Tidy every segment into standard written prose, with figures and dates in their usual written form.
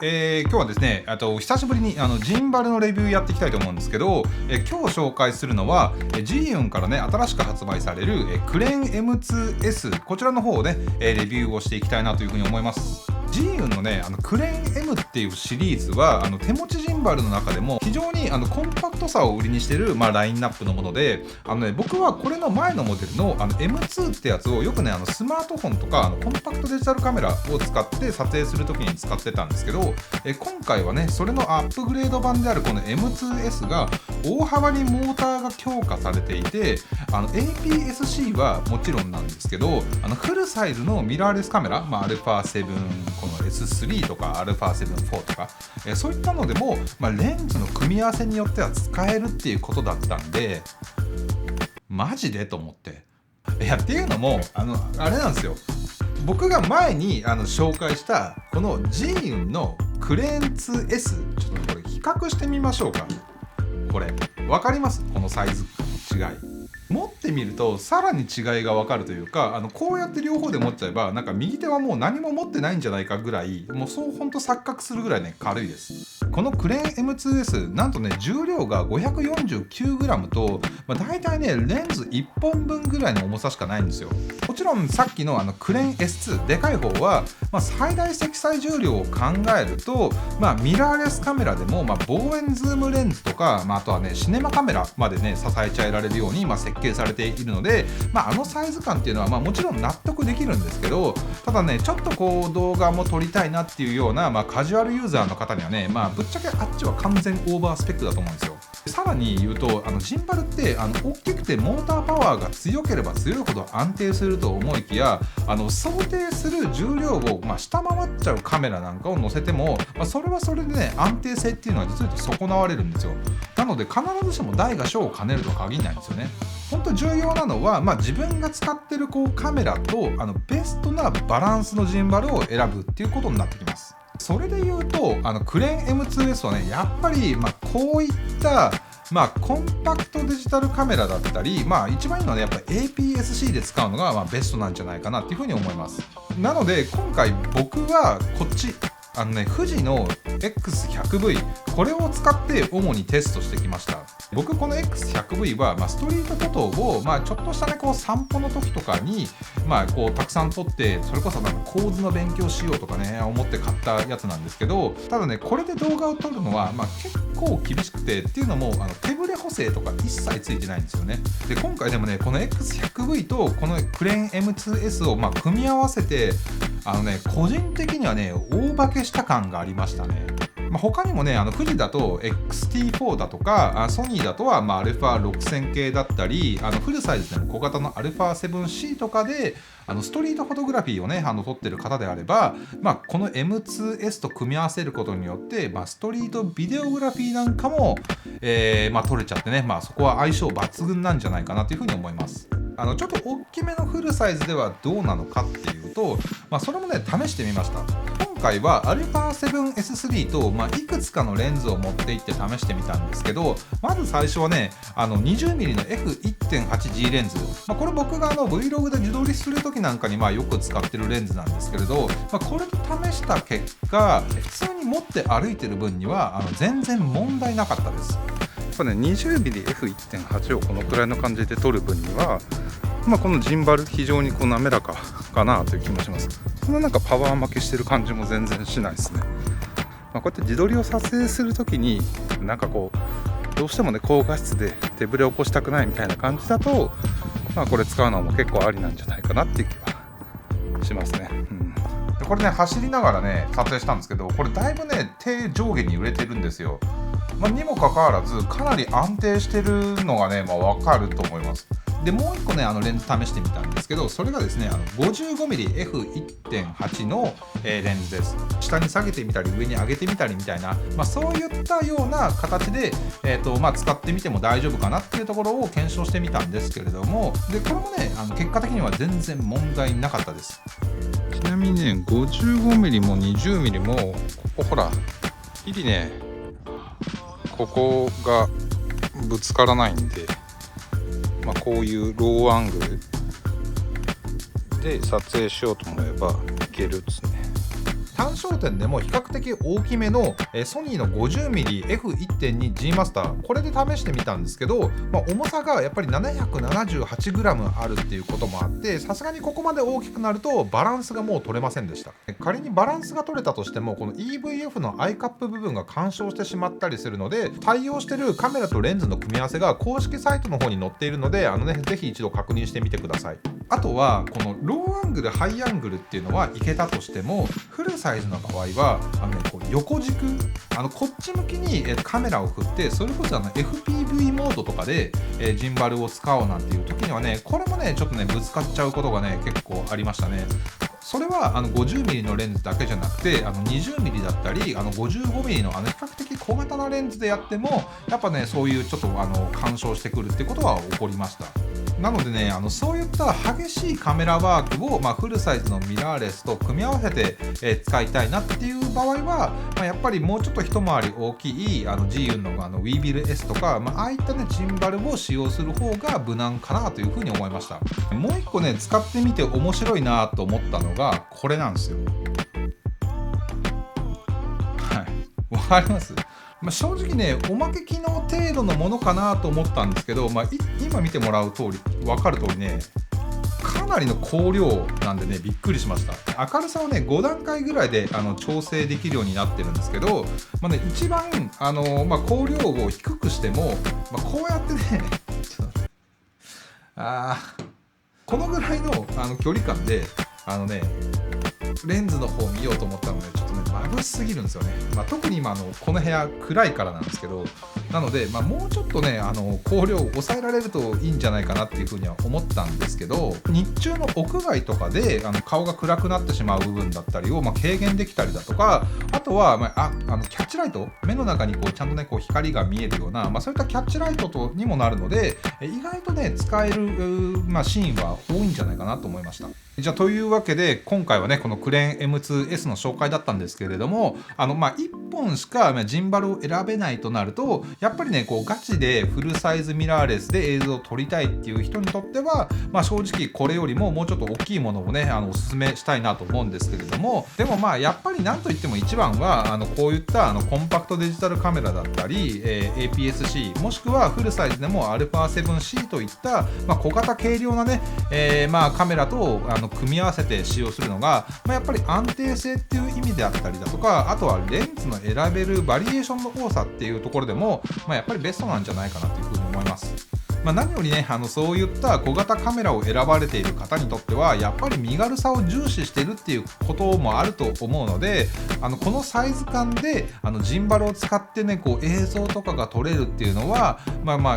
今日はですね、久しぶりにジンバルのレビューやっていきたいと思うんですけど、今日紹介するのは、ジーユンからね、新しく発売される、クレーン M2S、こちらの方をね、レビューをしていきたいなというふうに思います。ジーユンのね、クレーン M っていうシリーズは手持ちジンバルの中でも非常にコンパクトさを売りにしている、ラインナップのもので、僕はこれの前のモデルのM2 ってやつをよくね、スマートフォンとかコンパクトデジタルカメラを使って撮影するときに使ってたんですけど、今回はね、それのアップグレード版であるこの M2S が大幅にモーターが強化されていて、APS-C はもちろんなんですけど、フルサイズのミラーレスカメラ、α7、この S3 とか α7-4 とか、そういったのでも、レンズの組み合わせによっては使えるっていうことだったんで、マジでと思って。いや、っていうのもあれなんですよ。僕が前に紹介したこのジーユンのクレーン 2S、 ちょっとこれ比較してみましょうか。これ分かります？このサイズ違い。持ってみるとさらに違いが分かるというか、こうやって両方で持っちゃえばなんか右手はもう何も持ってないんじゃないかぐらい、もうそうほんと錯覚するぐらいね、軽いです。このクレーン M2S なんとね、重量が 549g と、大体ねレンズ1本分ぐらいの重さしかないんですよ。もちろんさっきのクレーン S2 でかい方は、最大積載重量を考えると、ミラーレスカメラでも、望遠ズームレンズとか、あとはねシネマカメラまでね支えちゃえられるように、設計されているので、サイズ感っていうのは、もちろん納得できるんですけど、ただねちょっとこう動画も撮りたいなっていうような、カジュアルユーザーの方にはね、ぶっちゃけあっちは完全オーバースペックだと思うんですよ。さらに言うとジンバルって大きくてモーターパワーが強ければ強いほど安定すると思いきや、想定する重量を、下回っちゃうカメラなんかを載せても、それはそれでね安定性っていうのは実は言うと損なわれるんですよ。なので必ずしも大が小を兼ねるとは限らないんですよね。本当重要なのは、自分が使ってるこうカメラとベストなバランスのジンバルを選ぶっていうことになってきます。それで言うとクレーン M2S はね、やっぱりこういったコンパクトデジタルカメラだったり、一番いいのはねやっぱ APS-C で使うのがベストなんじゃないかなっていうふうに思います。なので今回僕はこっち富士の X100V、 これを使って主にテストしてきました。僕この X100V は、ストリートフォトを、ちょっとしたねこう散歩の時とかに、こうたくさん撮って、それこそ構図の勉強しようとかね思って買ったやつなんですけど、ただねこれで動画を撮るのは、結構厳しくて、っていうのも手ブレ補正とか一切ついてないんですよね。で今回でもねこの X100V とこのクレーン M2S を組み合わせて、個人的にはね大化けした感がありましたね。他にもね富士だと XT4 だとか、ソニーだとはα6000 系だったり、フルサイズでも小型の α7C とかでストリートフォトグラフィーをね撮ってる方であれば、この M2S と組み合わせることによって、ストリートビデオグラフィーなんかも、撮れちゃってね、そこは相性抜群なんじゃないかなというふうに思います。ちょっと大きめのフルサイズではどうなのかっていうと、それもね試してみました。今回は α7S3 と、いくつかのレンズを持っていって試してみたんですけど、まず最初はね20mm の F1.8G レンズ、これ僕がVlog で自撮りする時なんかによく使ってるレンズなんですけれど、これで試した結果普通に持って歩いてる分には全然問題なかったです。やっぱね 20mmF1.8 をこのくらいの感じで撮る分には、このジンバル非常に滑らかかなという気もします。そんななんかパワー負けしてる感じも全然しないですね。こうやって自撮りを撮影するときになんかこうどうしてもね高画質で手ブレを起こしたくないみたいな感じだと、これ使うのも結構ありなんじゃないかなっていう気はしますね。これね走りながらね撮影したんですけど、これだいぶね手上下に揺れてるんですよ。にもかかわらずかなり安定してるのがね分かると思います。でもう一個ねレンズ試してみたんですけど、それがですね55mmF1.8 の、レンズです。下に下げてみたり上に上げてみたりみたいな、そういったような形で、使ってみても大丈夫かなっていうところを検証してみたんですけれども、でこれもね結果的には全然問題なかったです。ちなみにね 55mm も 20mm もここほらギリねここがぶつからないんで、こういうローアングルで撮影しようと思えばいけるっすね。単焦点でも比較的大きめのソニーの 50mmF1.2G マスター、これで試してみたんですけど、重さがやっぱり 778g あるっていうこともあって、さすがにここまで大きくなるとバランスがもう取れませんでした。仮にバランスが取れたとしても、この EVF のアイカップ部分が干渉してしまったりするので、対応してるカメラとレンズの組み合わせが公式サイトの方に載っているので、ぜひ一度確認してみてください。あとはこのローアングルハイアングルっていうのはいけたとしても、フルサイズの場合はこう横軸こっち向きにカメラを振って、それこそFPV モードとかでジンバルを使おうなんていう時にはね、これもねちょっとねぶつかっちゃうことがね結構ありましたね。それは50mm のレンズだけじゃなくて20mm だったり55mm の比較的小型なレンズでやってもやっぱねそういうちょっと干渉してくるってことは起こりました。なのでねそういった激しいカメラワークを、フルサイズのミラーレスと組み合わせて、使いたいなっていう場合は、やっぱりもうちょっと一回り大きいZhiyunのWeBill-S とか、ああいったねジンバルを使用する方が無難かなというふうに思いました。もう一個ね使ってみて面白いなと思ったのがこれなんですよ。はい、わかります？正直ねおまけ機能程度のものかなと思ったんですけど、今見てもらう通り分かる通りねかなりの光量なんでねびっくりしました。明るさをね5段階ぐらいで調整できるようになってるんですけど、一番光量を低くしても、こうやってねこのぐらいの距離感でレンズの方を見ようと思ったのでちょっとね眩しすぎるんですよね。特に今この部屋暗いからなんですけど、なのでもうちょっとね光量を抑えられるといいんじゃないかなっていうふうには思ったんですけど、日中の屋外とかで顔が暗くなってしまう部分だったりを軽減できたりだとか、あとはキャッチライト、目の中にちゃんとね光が見えるような、そういったキャッチライトにもなるので意外とね使える、シーンは多いんじゃないかなと思いました。じゃあというわけで今回はねこのクレーン M2S の紹介だったんですけれども、1本しかジンバルを選べないとなるとやっぱりねガチでフルサイズミラーレスで映像を撮りたいっていう人にとっては、正直これよりももうちょっと大きいものをねおすすめしたいなと思うんですけれども、でもやっぱりなんといっても一番はこういったコンパクトデジタルカメラだったり、APS-C もしくはフルサイズでも α7C といった、小型軽量なね、カメラと組み合わせて使用するのが、やっぱり安定性っていう意味であったりだとか、あとはレンズの選べるバリエーションの多さっていうところでも、やっぱりベストなんじゃないかなというふうに思います。何よりねそういった小型カメラを選ばれている方にとってはやっぱり身軽さを重視しているっていうこともあると思うので、このサイズ感でジンバルを使ってね映像とかが撮れるっていうのは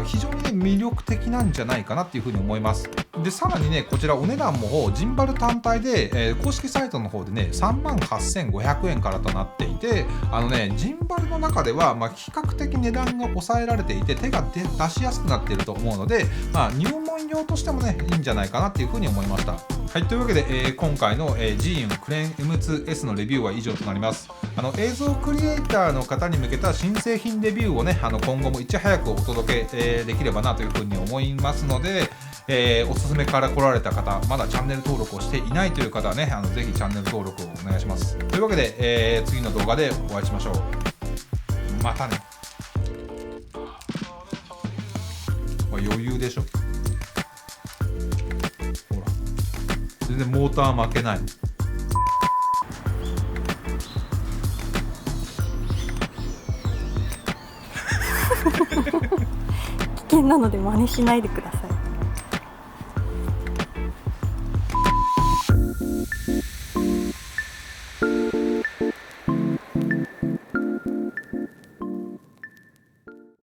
非常にね魅力的なんじゃないかなっていうふうに思います。でさらにねこちらお値段もジンバル単体で、公式サイトの方でね38,500円からとなっていて、ジンバルの中では比較的値段が抑えられていて手が出しやすくなっていると思うので、入門用としてもねいいんじゃないかなっていうふうに思いました。はい、というわけで、今回の、Zhiyun クレーン M2S のレビューは以上となります。映像クリエイターの方に向けた新製品レビューをね今後もいち早くお届け、できればなというふうに思いますので、おすすめから来られた方、まだチャンネル登録をしていないという方はねぜひチャンネル登録をお願いします。というわけで、次の動画でお会いしましょう。またね。余裕でしょ。ほら全然モーター負けない。危険なので真似しないでください。